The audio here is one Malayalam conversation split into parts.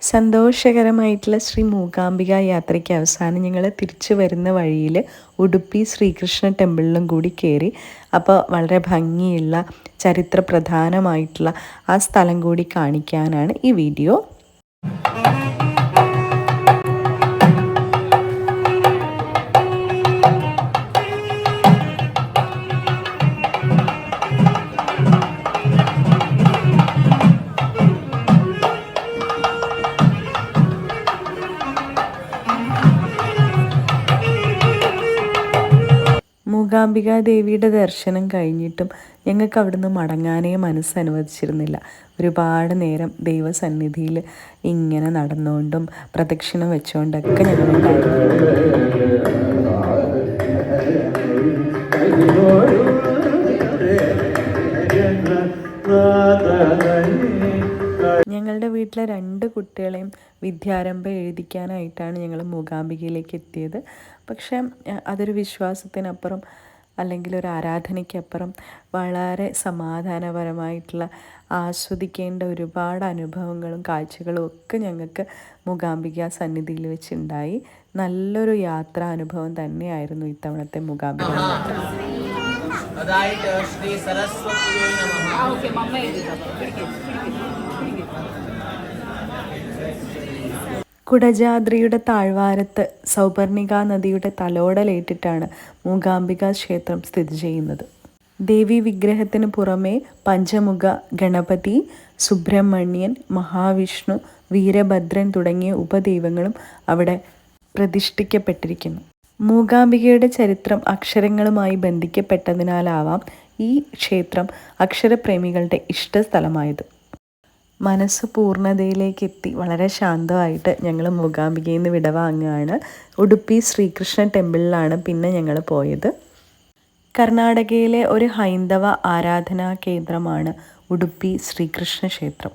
സന്തോഷകരമായിട്ടുള്ള ശ്രീ മൂകാംബിക യാത്രയ്ക്ക് അവസാനം ഞങ്ങൾ തിരിച്ചു വരുന്ന വഴിയിൽ ഉടുപ്പി ശ്രീകൃഷ്ണ ടെമ്പിളിലും കൂടി കയറി. അപ്പോൾ വളരെ ഭംഗിയുള്ള ചരിത്ര പ്രധാനമായിട്ടുള്ള ആ സ്ഥലം കൂടി കാണിക്കാനാണ് ഈ വീഡിയോ. മൂകാംബിക ദേവിയുടെ ദർശനം കഴിഞ്ഞിട്ടും ഞങ്ങൾക്ക് അവിടുന്ന് മടങ്ങാനേ മനസ്സനുവദിച്ചിരുന്നില്ല. ഒരുപാട് നേരം ദൈവസന്നിധിയിൽ ഇങ്ങനെ നടന്നുകൊണ്ടും പ്രദക്ഷിണം വെച്ചുകൊണ്ടൊക്കെ ഞങ്ങളുണ്ടായിരുന്നു. ഞങ്ങളുടെ വീട്ടിലെ 2 കുട്ടികളെയും വിദ്യാരംഭം എഴുതിക്കാനായിട്ടാണ് ഞങ്ങൾ മൂകാംബികയിലേക്ക് എത്തിയത്. പക്ഷേ അതൊരു വിശ്വാസത്തിനപ്പുറം അല്ലെങ്കിൽ ഒരു ആരാധനയ്ക്കപ്പുറം വളരെ സമാധാനപരമായിട്ടുള്ള ആസ്വദിക്കേണ്ട ഒരുപാട് അനുഭവങ്ങളും കാഴ്ചകളും ഒക്കെ ഞങ്ങൾക്ക് മൂകാംബിക സന്നിധിയിൽ വെച്ചുണ്ടായി. നല്ലൊരു യാത്രാ അനുഭവം തന്നെയായിരുന്നു ഇത്തവണത്തെ മൂകാംബിക യാത്ര. കുടജാദ്രിയുടെ താഴ്വാരത്ത് സൗപർണിക നദിയുടെ തലോടലേറ്റിട്ടാണ് മൂകാംബിക ക്ഷേത്രം സ്ഥിതി ചെയ്യുന്നത്. ദേവി വിഗ്രഹത്തിന് പുറമെ പഞ്ചമുഖ ഗണപതി, സുബ്രഹ്മണ്യൻ, മഹാവിഷ്ണു, വീരഭദ്രൻ തുടങ്ങിയ ഉപദൈവങ്ങളും അവിടെ പ്രതിഷ്ഠിക്കപ്പെട്ടിരിക്കുന്നു. മൂകാംബികയുടെ ചരിത്രം അക്ഷരങ്ങളുമായി ബന്ധിക്കപ്പെട്ടതിനാലാവാം ഈ ക്ഷേത്രം അക്ഷരപ്രേമികളുടെ ഇഷ്ടസ്ഥലമായത്. മനസ്സ് പൂർണ്ണതയിലേക്ക് എത്തി വളരെ ശാന്തമായിട്ട് ഞങ്ങൾ മൂകാംബികയിൽ നിന്ന് വിടവാങ്ങുകയാണ്. ഉടുപ്പി ശ്രീകൃഷ്ണ ടെമ്പിളിലാണ് പിന്നെ ഞങ്ങൾ പോയത്. കർണാടകയിലെ ഒരു ഹൈന്ദവ ആരാധനാ കേന്ദ്രമാണ് ഉടുപ്പി ശ്രീകൃഷ്ണ ക്ഷേത്രം.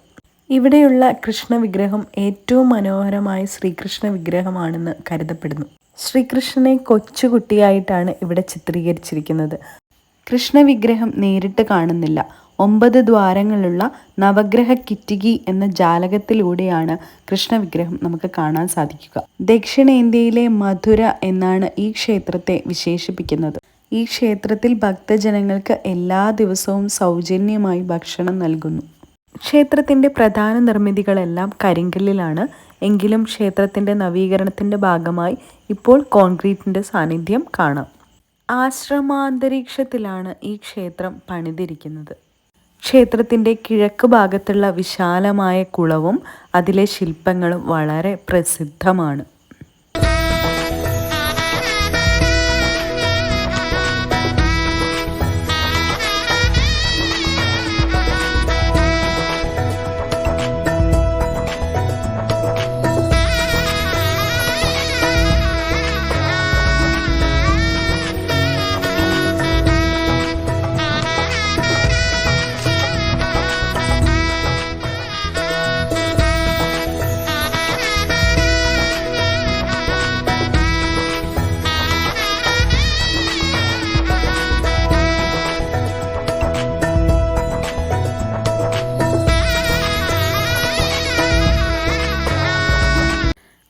ഇവിടെയുള്ള കൃഷ്ണ വിഗ്രഹം ഏറ്റവും മനോഹരമായ ശ്രീകൃഷ്ണ വിഗ്രഹമാണെന്ന് കരുതപ്പെടുന്നു. ശ്രീകൃഷ്ണനെ കൊച്ചുകുട്ടിയായിട്ടാണ് ഇവിടെ ചിത്രീകരിച്ചിരിക്കുന്നത്. കൃഷ്ണവിഗ്രഹം നേരിട്ട് കാണുന്നില്ല. 9 ദ്വാരങ്ങളുള്ള നവഗ്രഹ കിറ്റികി എന്ന ജാലകത്തിലൂടെയാണ് കൃഷ്ണവിഗ്രഹം നമുക്ക് കാണാൻ സാധിക്കുക. ദക്ഷിണേന്ത്യയിലെ മധുര എന്നാണ് ഈ ക്ഷേത്രത്തെ വിശേഷിപ്പിക്കുന്നത്. ഈ ക്ഷേത്രത്തിൽ ഭക്തജനങ്ങൾക്ക് എല്ലാ ദിവസവും സൗജന്യമായി ഭക്ഷണം നൽകുന്നു. ക്ഷേത്രത്തിൻ്റെ പ്രധാന നിർമ്മിതികളെല്ലാം കരിങ്കല്ലിലാണ്. എങ്കിലും ക്ഷേത്രത്തിൻ്റെ നവീകരണത്തിൻ്റെ ഭാഗമായി ഇപ്പോൾ കോൺക്രീറ്റിൻ്റെ സാന്നിധ്യം കാണാം. ആശ്രമാന്തരീക്ഷത്തിലാണ് ഈ ക്ഷേത്രം പണിതിരിക്കുന്നത്. ക്ഷേത്രത്തിൻ്റെ കിഴക്ക് ഭാഗത്തുള്ള വിശാലമായ കുളവും അതിലെ ശില്പങ്ങളും വളരെ പ്രസിദ്ധമാണ്.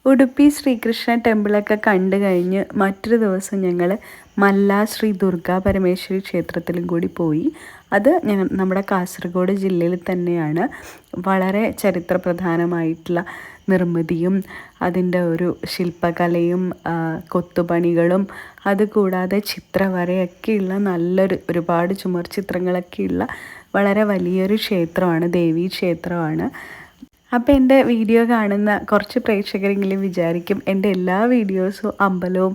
ഉടുപ്പി ശ്രീകൃഷ്ണ ടെമ്പിളൊക്കെ കണ്ടു കഴിഞ്ഞ് മറ്റൊരു ദിവസം ഞങ്ങൾ മല്ല ശ്രീ ദുർഗാ പരമേശ്വരി ക്ഷേത്രത്തിലും കൂടി പോയി. അത് നമ്മുടെ കാസർഗോഡ് ജില്ലയിൽ തന്നെയാണ്. വളരെ ചരിത്രപ്രധാനമായിട്ടുള്ള നിർമ്മിതിയും അതിൻ്റെ ഒരു ശില്പകലയും കൊത്തുപണികളും അതുകൂടാതെ ചിത്രവരയൊക്കെയുള്ള ഒരുപാട് ചുമർ ചിത്രങ്ങളൊക്കെയുള്ള വളരെ വലിയൊരു ക്ഷേത്രമാണ്, ദേവീ ക്ഷേത്രമാണ്. അപ്പോൾ എൻ്റെ വീഡിയോ കാണുന്ന കുറച്ച് പ്രേക്ഷകരെങ്കിലും വിചാരിക്കും എൻ്റെ എല്ലാ വീഡിയോസും അമ്പലവും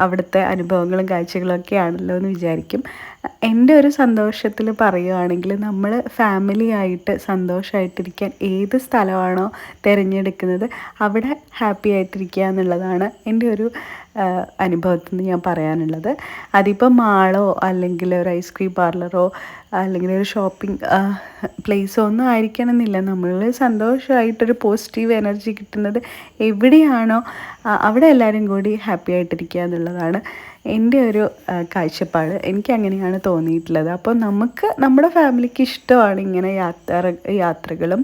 അവിടുത്തെ അനുഭവങ്ങളും കാഴ്ചകളും ഒക്കെ ആണല്ലോ എന്ന് വിചാരിക്കും. എൻ്റെ ഒരു സന്തോഷത്തിൽ പറയുകയാണെങ്കിൽ നമ്മൾ ഫാമിലി ആയിട്ട് സന്തോഷമായിട്ടിരിക്കാൻ ഏത് സ്ഥലമാണോ തിരഞ്ഞെടുക്കുന്നത് അവിടെ ഹാപ്പി ആയിട്ടിരിക്കുക എന്നുള്ളതാണ് എൻ്റെ ഒരു അനുഭവത്തിൽ നിന്ന് ഞാൻ പറയാനുള്ളത്. അതിപ്പോൾ മാളോ അല്ലെങ്കിൽ ഒരു ഐസ്ക്രീം പാർലറോ അല്ലെങ്കിൽ ഒരു ഷോപ്പിംഗ് പ്ലേസോ ഒന്നും ആയിരിക്കണമെന്നില്ല. നമ്മൾ സന്തോഷമായിട്ടൊരു പോസിറ്റീവ് എനർജി കിട്ടുന്നത് എവിടെയാണോ അവിടെ എല്ലാവരും കൂടി ഹാപ്പി ആയിട്ടിരിക്കുക എന്നുള്ളതാണ് എൻ്റെ ഒരു കാഴ്ചപ്പാട്. എനിക്ക് അങ്ങനെയാണ് തോന്നിയിട്ടുള്ളത്. അപ്പോൾ നമുക്ക് നമ്മുടെ ഫാമിലിക്ക് ഇഷ്ടമാണ് ഇങ്ങനെ യാത്രകളും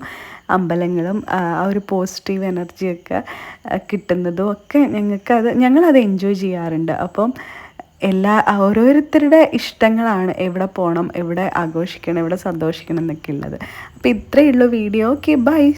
അമ്പലങ്ങളും ആ ഒരു പോസിറ്റീവ് എനർജിയൊക്കെ കിട്ടുന്നതും ഒക്കെ ഞങ്ങളത് എൻജോയ് ചെയ്യാറുണ്ട്. അപ്പം ഓരോരുത്തരുടെ ഇഷ്ടങ്ങളാണ് എവിടെ പോകണം, എവിടെ ആഘോഷിക്കണം, എവിടെ സന്തോഷിക്കണം എന്നൊക്കെ ഉള്ളത്. അപ്പോൾ ഇത്രയേ ഉള്ളൂ വീഡിയോ. Okay, by.